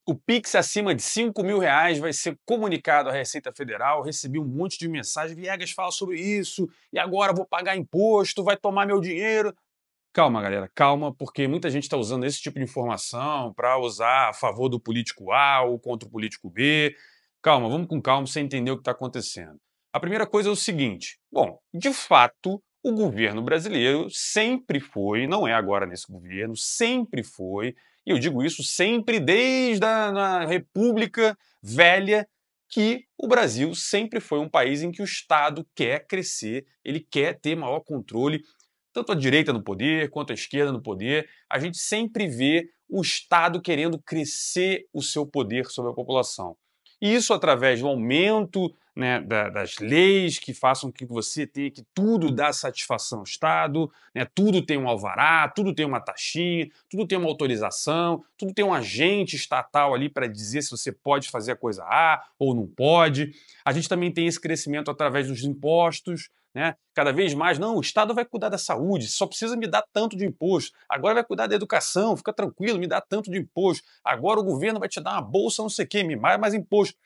O Pix acima de R$ 5.000 vai ser comunicado à Receita Federal. Recebi um monte de mensagem. Viegas fala sobre isso. E agora vou pagar imposto, vai tomar meu dinheiro. Calma, galera, calma, porque muita gente está usando esse tipo de informação para usar a favor do político A ou contra o político B. Calma, vamos com calma para você entender o que está acontecendo. A primeira coisa é o seguinte: bom, de fato, o governo brasileiro sempre foi, não é agora nesse governo, sempre foi, e eu digo isso sempre desde a República Velha, que o Brasil sempre foi um país em que o Estado quer crescer, ele quer ter maior controle, tanto a direita no poder quanto a esquerda no poder. A gente sempre vê o Estado querendo crescer o seu poder sobre a população. E isso através do aumento, né, das leis que façam que você tenha que tudo dar satisfação ao Estado, né, tudo tem um alvará, tudo tem uma taxinha, tudo tem uma autorização, tudo tem um agente estatal ali para dizer se você pode fazer a coisa A ou não pode. A gente também tem esse crescimento através dos impostos, né? Cada vez mais, não, o Estado vai cuidar da saúde, só precisa me dar tanto de imposto. Agora vai cuidar da educação, fica tranquilo, me dá tanto de imposto. Agora o governo vai te dar uma bolsa, não sei o quê, me mais imposto.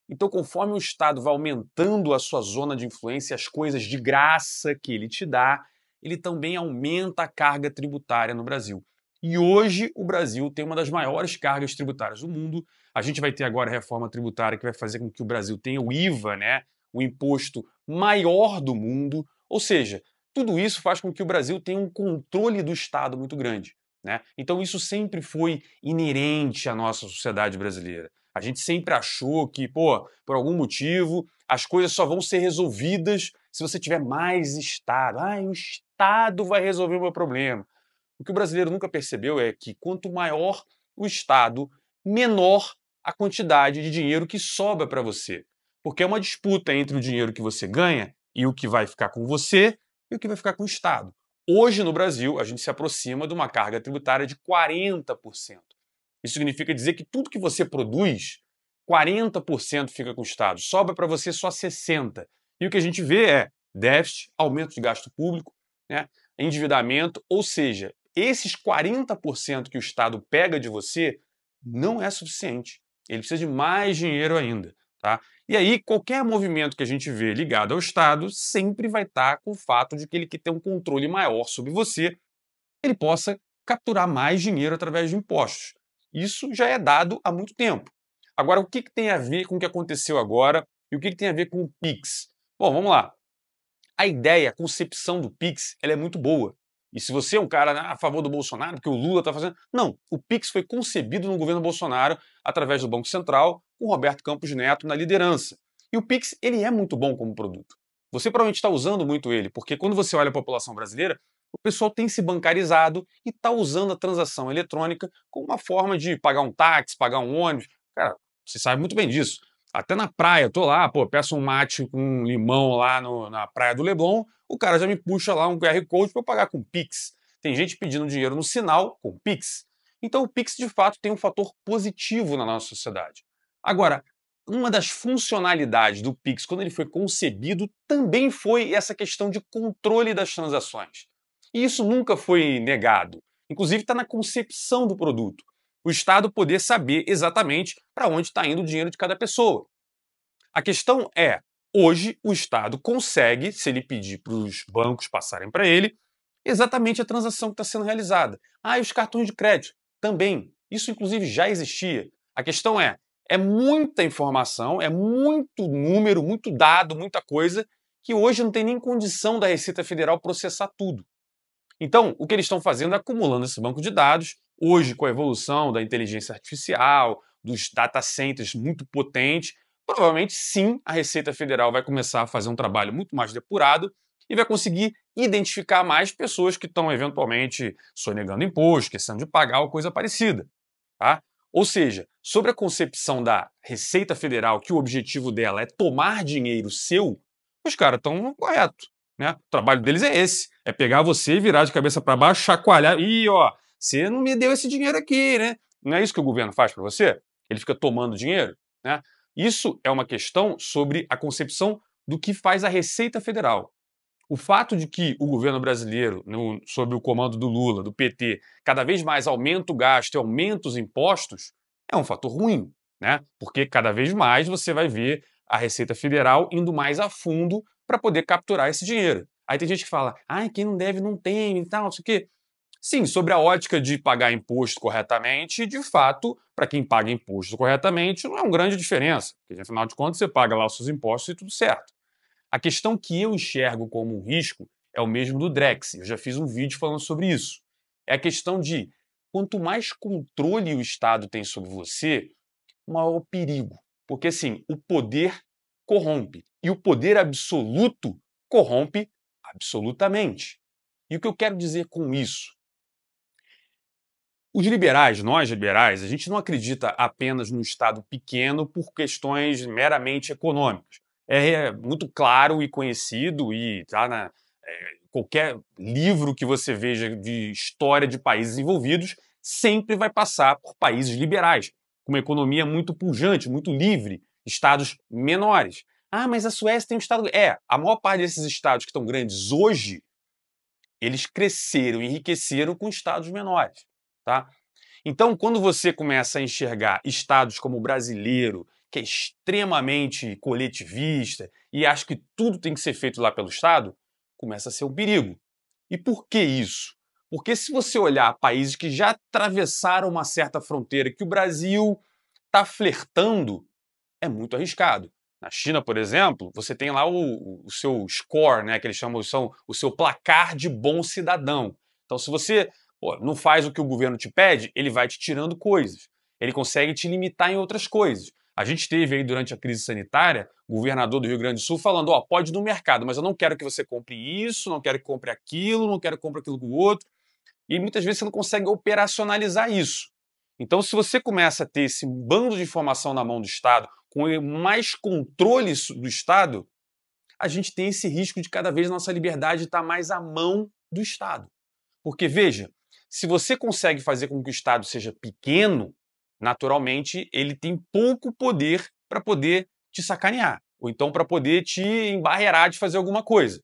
Então, conforme o Estado vai aumentando a sua zona de influência, as coisas de graça que ele te dá, ele também aumenta a carga tributária no Brasil. E hoje o Brasil tem uma das maiores cargas tributárias do mundo. A gente vai ter agora a reforma tributária que vai fazer com que o Brasil tenha o IVA, né? O imposto maior do mundo. Ou seja, tudo isso faz com que o Brasil tenha um controle do Estado muito grande, né? Então isso sempre foi inerente à nossa sociedade brasileira. A gente sempre achou que, pô, por algum motivo, as coisas só vão ser resolvidas se você tiver mais Estado. Ah, o Estado vai resolver o meu problema. O que o brasileiro nunca percebeu é que quanto maior o Estado, menor a quantidade de dinheiro que sobra para você. Porque é uma disputa entre o dinheiro que você ganha e o que vai ficar com você e o que vai ficar com o Estado. Hoje, no Brasil, a gente se aproxima de uma carga tributária de 40%. Isso significa dizer que tudo que você produz, 40% fica com o Estado, sobra para você só 60%. E o que a gente vê é déficit, aumento de gasto público, né, endividamento, ou seja, esses 40% que o Estado pega de você não é suficiente. Ele precisa de mais dinheiro ainda. Tá? E aí, qualquer movimento que a gente vê ligado ao Estado sempre vai estar com o fato de que ele quer ter um controle maior sobre você, ele possa capturar mais dinheiro através de impostos. Isso já é dado há muito tempo. Agora, o que tem a ver com o que aconteceu agora e o que tem a ver com o Pix? Bom, vamos lá. A ideia, a concepção do Pix, ela é muito boa. E se você é um cara a favor do Bolsonaro, que o Lula está fazendo... Não, o Pix foi concebido no governo Bolsonaro através do Banco Central, com Roberto Campos Neto na liderança. E o Pix, ele é muito bom como produto. Você provavelmente está usando muito ele, porque quando você olha a população brasileira, o pessoal tem se bancarizado e está usando a transação eletrônica como uma forma de pagar um táxi, pagar um ônibus. Cara, você sabe muito bem disso. Até na praia, tô lá, pô, peço um mate com um limão lá na praia do Leblon, o cara já me puxa lá um QR Code para eu pagar com Pix. Tem gente pedindo dinheiro no sinal com Pix. Então o Pix, de fato, tem um fator positivo na nossa sociedade. Agora, uma das funcionalidades do Pix, quando ele foi concebido, também foi essa questão de controle das transações. E isso nunca foi negado. Inclusive está na concepção do produto. O Estado poder saber exatamente para onde está indo o dinheiro de cada pessoa. A questão é, hoje o Estado consegue, se ele pedir para os bancos passarem para ele, exatamente a transação que está sendo realizada. Ah, e os cartões de crédito? Também. Isso, inclusive, já existia. A questão é muita informação, é muito número, muito dado, muita coisa, que hoje não tem nem condição da Receita Federal processar tudo. Então, o que eles estão fazendo é acumulando esse banco de dados. Hoje, com a evolução da inteligência artificial, dos data centers muito potentes, provavelmente sim, a Receita Federal vai começar a fazer um trabalho muito mais depurado e vai conseguir identificar mais pessoas que estão eventualmente sonegando imposto, esquecendo de pagar ou coisa parecida. Tá? Ou seja, sobre a concepção da Receita Federal, que o objetivo dela é tomar dinheiro seu, os caras estão corretos. Né? O trabalho deles é esse, é pegar você, virar de cabeça para baixo, chacoalhar, e ó, você não me deu esse dinheiro aqui, né? Não é isso que o governo faz para você? Ele fica tomando dinheiro, né? Isso é uma questão sobre a concepção do que faz a Receita Federal. O fato de que o governo brasileiro, sob o comando do Lula, do PT, cada vez mais aumenta o gasto e aumenta os impostos, é um fator ruim, né? Porque cada vez mais você vai ver a Receita Federal indo mais a fundo para poder capturar esse dinheiro. Aí tem gente que fala, quem não deve não tem e tal, não sei o quê. Sim, sobre a ótica de pagar imposto corretamente, de fato, para quem paga imposto corretamente, não é uma grande diferença, porque afinal de contas você paga lá os seus impostos e tudo certo. A questão que eu enxergo como um risco é o mesmo do Drex. Eu já fiz um vídeo falando sobre isso. É a questão de quanto mais controle o Estado tem sobre você, maior o perigo. Porque, assim, o poder corrompe. E o poder absoluto corrompe absolutamente. E o que eu quero dizer com isso? Os liberais, nós liberais, a gente não acredita apenas no Estado pequeno por questões meramente econômicas. É muito claro e conhecido e está na qualquer livro que você veja de história de países envolvidos sempre vai passar por países liberais, com uma economia muito pujante, muito livre, estados menores. Mas a Suécia tem um estado... a maior parte desses estados que estão grandes hoje, eles cresceram, enriqueceram com estados menores, tá? Então, quando você começa a enxergar estados como o brasileiro, que é extremamente coletivista e acha que tudo tem que ser feito lá pelo Estado, começa a ser um perigo. E por que isso? Porque se você olhar países que já atravessaram uma certa fronteira, que o Brasil está flertando, é muito arriscado. Na China, por exemplo, você tem lá o seu score, né, que eles chamam o seu placar de bom cidadão. Então, se você não faz o que o governo te pede, ele vai te tirando coisas. Ele consegue te limitar em outras coisas. A gente teve aí durante a crise sanitária, o governador do Rio Grande do Sul falando, pode ir no mercado, mas eu não quero que você compre isso, não quero que compre aquilo, não quero que compre aquilo com o outro. E muitas vezes você não consegue operacionalizar isso. Então, se você começa a ter esse bando de informação na mão do Estado, com mais controle do Estado, a gente tem esse risco de cada vez a nossa liberdade estar mais à mão do Estado. Porque, veja, se você consegue fazer com que o Estado seja pequeno, naturalmente ele tem pouco poder para poder te sacanear, ou então para poder te embarrear de fazer alguma coisa.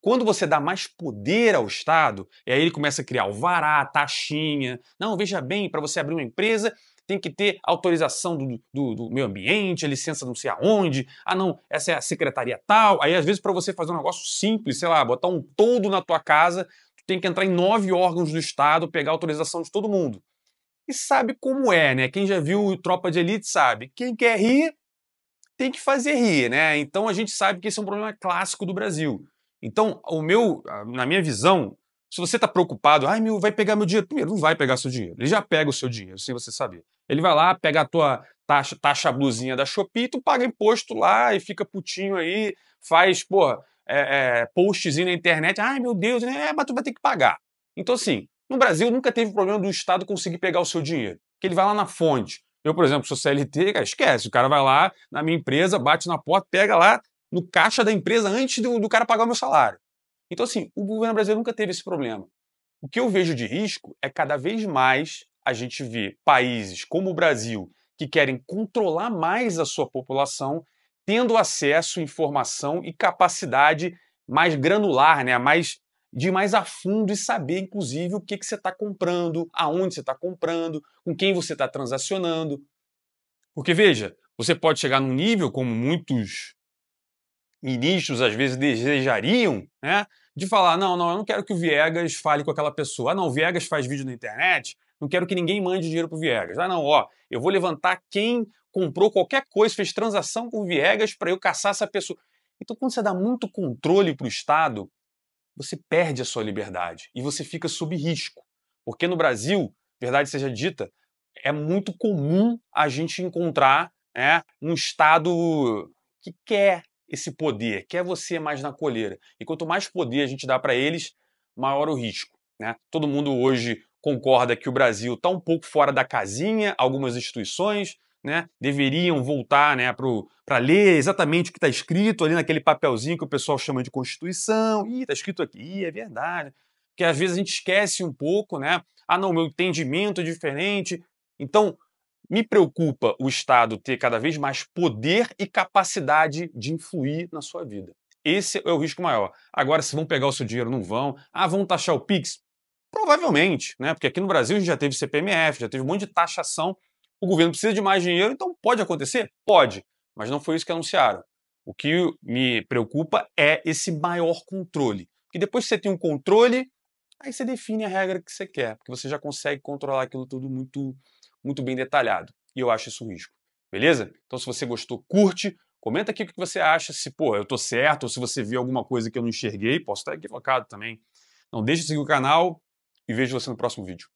Quando você dá mais poder ao Estado, e aí ele começa a criar alvará, taxinha. Não, veja bem, para você abrir uma empresa, tem que ter autorização do meio ambiente, a licença não sei aonde. Não, essa é a secretaria tal. Aí, às vezes, para você fazer um negócio simples, sei lá, botar um toldo na tua casa, tu tem que entrar em 9 órgãos do Estado, pegar autorização de todo mundo. E sabe como é, né? Quem já viu Tropa de Elite sabe. Quem quer rir, tem que fazer rir, né? Então a gente sabe que esse é um problema clássico do Brasil. Então, na minha visão, se você está preocupado, vai pegar meu dinheiro. Primeiro, não vai pegar seu dinheiro. Ele já pega o seu dinheiro, sem você saber. Ele vai lá, pega a tua taxa blusinha da Shopee, tu paga imposto lá e fica putinho aí, faz, postzinho na internet. Meu Deus, mas tu vai ter que pagar. Então, assim, no Brasil nunca teve problema do Estado conseguir pegar o seu dinheiro. Porque ele vai lá na fonte. Eu, por exemplo, sou CLT, cara, esquece. O cara vai lá na minha empresa, bate na porta, pega lá no caixa da empresa antes do cara pagar o meu salário. Então, assim, o governo brasileiro nunca teve esse problema. O que eu vejo de risco é cada vez mais a gente ver países como o Brasil que querem controlar mais a sua população, tendo acesso, informação e capacidade mais granular, né? De ir mais a fundo e saber, inclusive, o que você está comprando, aonde você está comprando, com quem você está transacionando. Porque, veja, você pode chegar num nível, como muitos ministros às vezes desejariam, né? De falar, não, eu não quero que o Viegas fale com aquela pessoa. Não, o Viegas faz vídeo na internet, não quero que ninguém mande dinheiro pro Viegas. Eu vou levantar quem comprou qualquer coisa, fez transação com o Viegas para eu caçar essa pessoa. Então, quando você dá muito controle para o Estado, você perde a sua liberdade e você fica sob risco. Porque no Brasil, verdade seja dita, é muito comum a gente encontrar um Estado que quer esse poder, quer você mais na coleira. E quanto mais poder a gente dá para eles, maior o risco. Né? Todo mundo hoje concorda que o Brasil está um pouco fora da casinha, algumas instituições deveriam voltar para ler exatamente o que está escrito ali naquele papelzinho que o pessoal chama de Constituição. Está escrito aqui, é verdade. Porque às vezes a gente esquece um pouco, não, meu entendimento é diferente. Então, me preocupa o Estado ter cada vez mais poder e capacidade de influir na sua vida. Esse é o risco maior. Agora, se vão pegar o seu dinheiro, não vão. Vão taxar o Pix? Provavelmente, porque aqui no Brasil a gente já teve CPMF, já teve um monte de taxação O governo precisa de mais dinheiro, então pode acontecer? Pode, mas não foi isso que anunciaram. O que me preocupa é esse maior controle. Porque depois que você tem um controle, aí você define a regra que você quer, porque você já consegue controlar aquilo tudo muito bem detalhado. E eu acho isso um risco. Beleza? Então se você gostou, curte, comenta aqui o que você acha, se pô, eu tô certo, ou se você viu alguma coisa que eu não enxerguei, posso estar equivocado também. Não deixe de seguir o canal e vejo você no próximo vídeo.